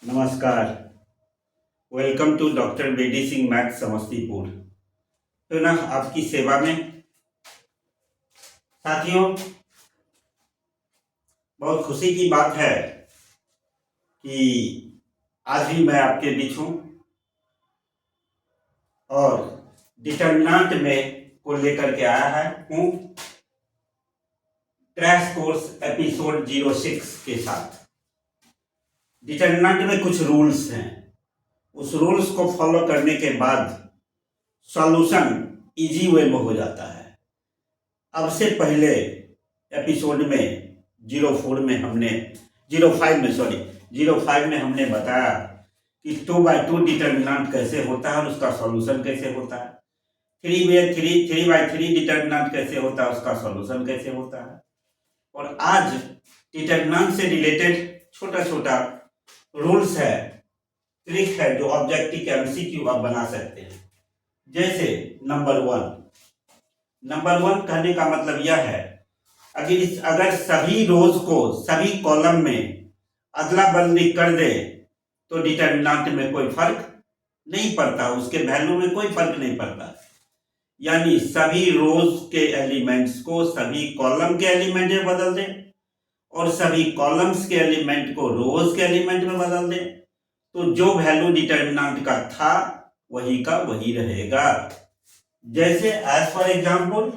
नमस्कार। Welcome to doctor Bedi Singh math Samastipur. तो ना आपकी सेवा में साथियों, बहुत खुशी की बात है कि आज भी मैं आपके बीच हूँ और डिटर्मिनेंट में को लेकर के आया है हूँ क्रैश कोर्स एपिसोड 06 के साथ। डिटर्मिनेंट में कुछ रूल्स हैं, उस रूल्स को फॉलो करने के बाद सॉल्यूशन इजी वे में हो जाता है। अब से पहले एपिसोड में 04 में हमने 05 में हमने बताया कि 2/2 डिटर्मिनेंट कैसे होता है और उसका सॉल्यूशन कैसे होता है। 3/3 डिटर्मिनेंट कैसे होता है, उसका सॉल्यूशन कैसे होता है। और आज डिटर्मिनेंट से रिलेटेड छोटा छोटा रूल्स है, ट्रिक है जो ऑब्जेक्टिव एमसीक्यू आप बना सकते हैं। जैसे नंबर वन कहने का मतलब यह है, अगर सभी रोज को सभी कॉलम में अदला बदली कर दे तो डिटर्मिनेंट में कोई फर्क नहीं पड़ता, उसके वैल्यू में कोई फर्क नहीं पड़ता। यानी सभी रोज के एलिमेंट्स को सभी कॉलम के एलिमेंट में बदल दे और सभी कॉलम्स के एलिमेंट को रोज के एलिमेंट में बदल दे तो जो वैल्यू डिटर्मिनेंट का था वही का वही रहेगा। जैसे एज फॉर एग्जाम्पल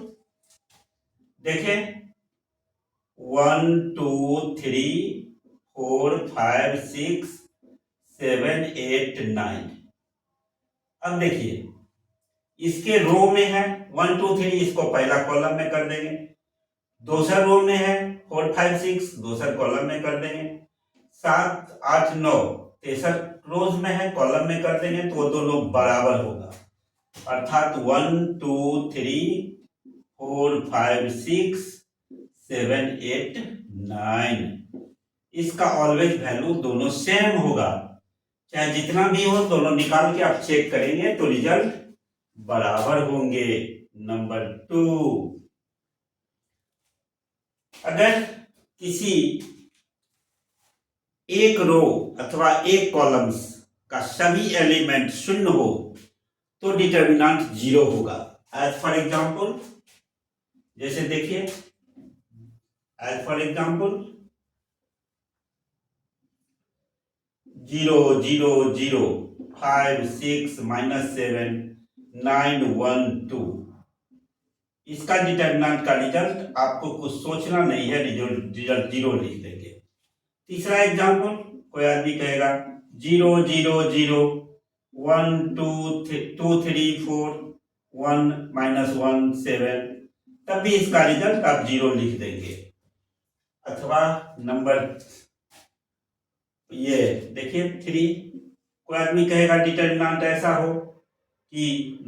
देखें 1 2 3 4 5 6 7 8 9। अब देखिए इसके रो में है 1 2 3, इसको पहला कॉलम में कर देंगे। दूसरा रो में है 4 5 6, दूसरा कॉलम में कर देंगे। 7 8 9 तीसरा रोज में है, कॉलम में कर देंगे तो वो दोनों बराबर होगा। अर्थात 1 2 3 4 5 6 7 8 9, इसका ऑलवेज वैल्यू दोनों सेम होगा, चाहे जितना भी हो दोनों निकाल के आप चेक करेंगे तो रिजल्ट बराबर होंगे। नंबर 2, अगर किसी एक रो अथवा एक कॉलम्स का सभी एलिमेंट शून्य हो तो डिटर्मिनेंट 0 होगा। एज फॉर एग्जाम्पल जैसे देखिए, एज फॉर एग्जाम्पल 0 0 0 5 6 -7 9 1 2, इसका डिटर्मिनेंट का रिजल्ट आपको कुछ सोचना नहीं है, रिजल्ट 0 लिख देंगे। तीसरा एग्जाम्पल, कोई आदमी कहेगा 0 0 0 1 2 3 4 1 -1 7, तब भी इसका रिजल्ट आप 0 लिख देंगे। अथवा नंबर ये देखिए 3, कोई आदमी कहेगा डिटर्मिनेंट ऐसा हो कि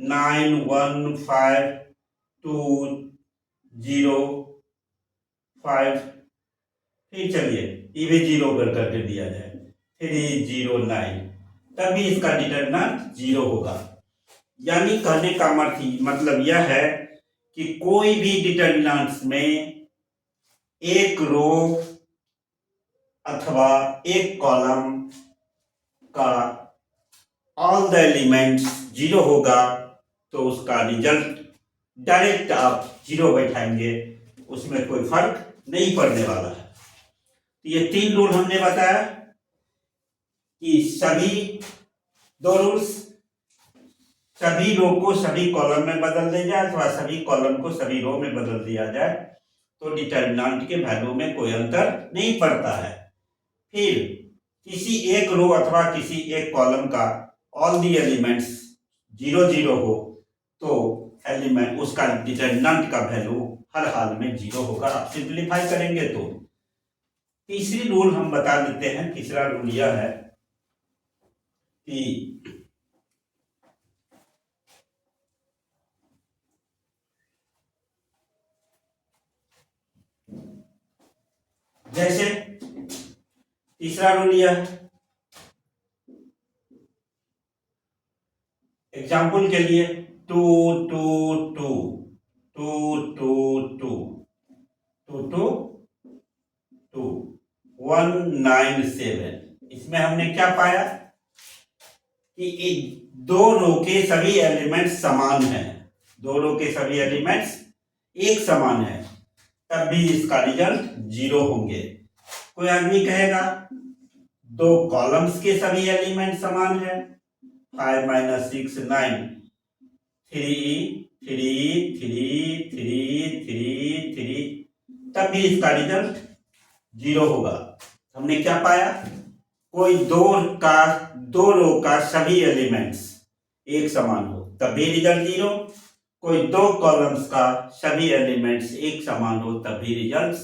9 1 5 2 0 5, फिर चलिए ये भी 0 करके दिया जाए 3 0 9, तभी इसका डिटर्मिनेंट 0 होगा। यानी कहने का मतलब यह है कि कोई भी डिटर्मिनेंट्स में एक रो अथवा एक कॉलम का ऑल द एलिमेंट्स 0 होगा तो उसका रिजल्ट डायरेक्ट आप 0 बैठाएंगे, उसमें कोई फर्क नहीं पड़ने वाला है। तो ये 3 रूल हमने बताया कि सभी 2 रूल्स, सभी रो को सभी कॉलम में बदल दिया जाए अथवा सभी कॉलम को सभी रो में बदल दिया जाए तो डिटर्मिनेंट के वैल्यू में कोई अंतर नहीं पड़ता है। फिर किसी एक रो अथवा किसी एक कॉलम का ऑल दी एलिमेंट्स 0 0 हो तो एलिमेंट उसका डिटर्मिनेंट का वैल्यू हर हाल में 0 होगा। आप सिंप्लीफाई करेंगे तो तीसरी रूल हम बता देते हैं। तीसरा रूल यह है कि जैसे तीसरा रूल यह, एग्जाम्पल के लिए 2 2 2 2 2 2 2 2 2 1 9 7, इसमें हमने क्या पाया कि दो रो के सभी एलिमेंट्स समान हैं, दो रो के सभी एलिमेंट्स एक समान है, तब भी इसका रिजल्ट 0 होंगे। कोई आदमी कहेगा दो कॉलम्स के सभी एलिमेंट समान है, 5 - 6 9, 3 3 3 3 3 3, तब भी इसका रिजल्ट 0 होगा। हमने क्या पाया, कोई दो रो का सभी एलिमेंट्स एक समान हो तब भी रिजल्ट 0, कोई दो कॉलम्स का सभी एलिमेंट्स एक समान हो तब भी रिजल्ट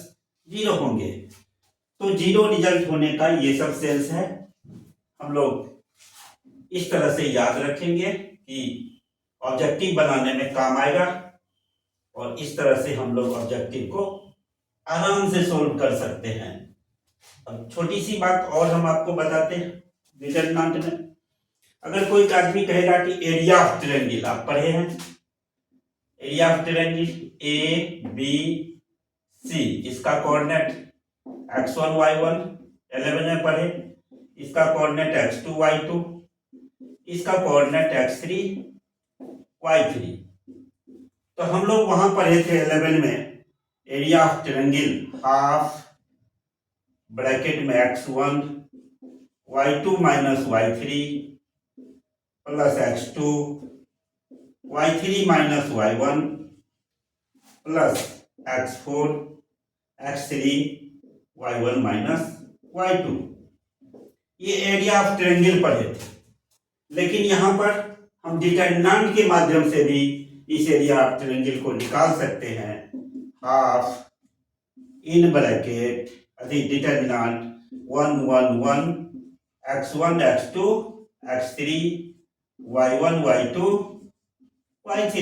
0 होंगे। तो 0 रिजल्ट होने का ये सब सेंस है। हम लोग इस तरह से याद रखेंगे कि ऑब्जेक्टिव बनाने में काम आएगा, और इस तरह से हम लोग ऑब्जेक्टिव को आराम से सोल्व कर सकते हैं। अब छोटी सी बात और हम आपको बताते हैं डिटरमिनेंट में। अगर कोई आदमी कहेगा कि एरिया ऑफ ट्रायंगल, आप पढ़े हैं एरिया ऑफ ट्रायंगल ABC, इसका कोऑर्डिनेट x1 y1 11 में पढ़े, इसका कोऑर्डिनेट x2 y2, इसका कोऑर्डिनेट x3 y3। तो हम लोग वहां पढ़े थे 11 में area of triangle half bracket में x1 y2 - y3 plus x2 y3 - y1 plus x4 x3 y1 - y2। ये एरिया ऑफ ट्रायंगल पढ़े थे, लेकिन यहां पर हम डिटरमिनेंट के माध्यम से भी इस एरिया ऑफ ट्रायंगल को निकाल सकते हैं। Half in bracket determinant 1 1 1 x1 x2 x3 y1 y2 y3,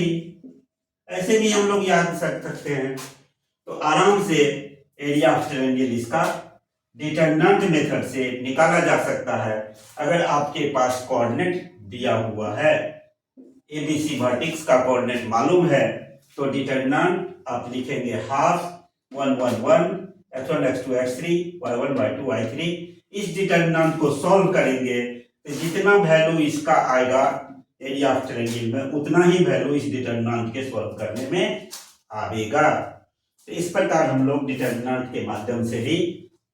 ऐसे भी हम लोग याद कर सकते हैं। तो आराम से एरिया ऑफ ट्रायंगल इसका डिटरमिनेंट मेथड से निकाला जा सकता है, अगर आपके पास कोऑर्डिनेट दिया हुआ है। ABC वर्टेक्स का कोऑर्डिनेट मालूम है तो डिटरमिनेंट आप लिखेंगे half 1 1 1 x1 x2 x3 y1 y2 y3। इस डिटरमिनेंट को सॉल्व करेंगे तो जितना वैल्यू इसका आएगा एरिया ऑफ ट्रायंगल में, उतना ही वैल्यू इस डिटरमिनेंट के सॉल्व करने में आएगा। तो इस प्रकार हम लोग डिटरमिनेंट के माध्यम से भी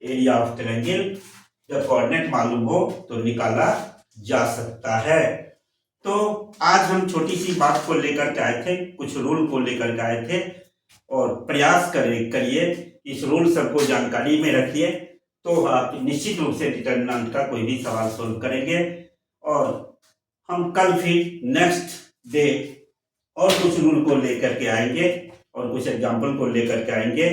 एरिया ऑफ ट्रायंगल जब कोऑर्डिनेट मालूम हो तो निकाला जा सकता है। तो आज हम छोटी सी बात को लेकर के आए थे, कुछ रूल को लेकर के आए थे, और प्रयास करिए इस रूल सबको जानकारी में रखिए, तो आप निश्चित रूप से डिटरमिनेंट का कोई भी सवाल सोल्व करेंगे। और हम कल फिर नेक्स्ट डे और कुछ रूल को लेकर के आएंगे और कुछ एग्जाम्पल को लेकर के आएंगे।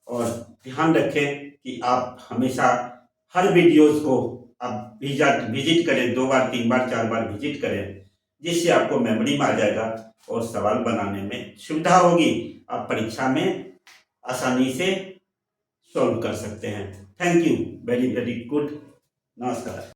और ध्यान रखें कि आप हमेशा हर वीडियोस को आप विजिट करें, 2 बार 3 बार 4 बार विजिट करें, जिससे आपको मेमोरी में आ जाएगा और सवाल बनाने में सुविधा होगी। आप परीक्षा में आसानी से सॉल्व कर सकते हैं। Thank you, very very good, नमस्कार।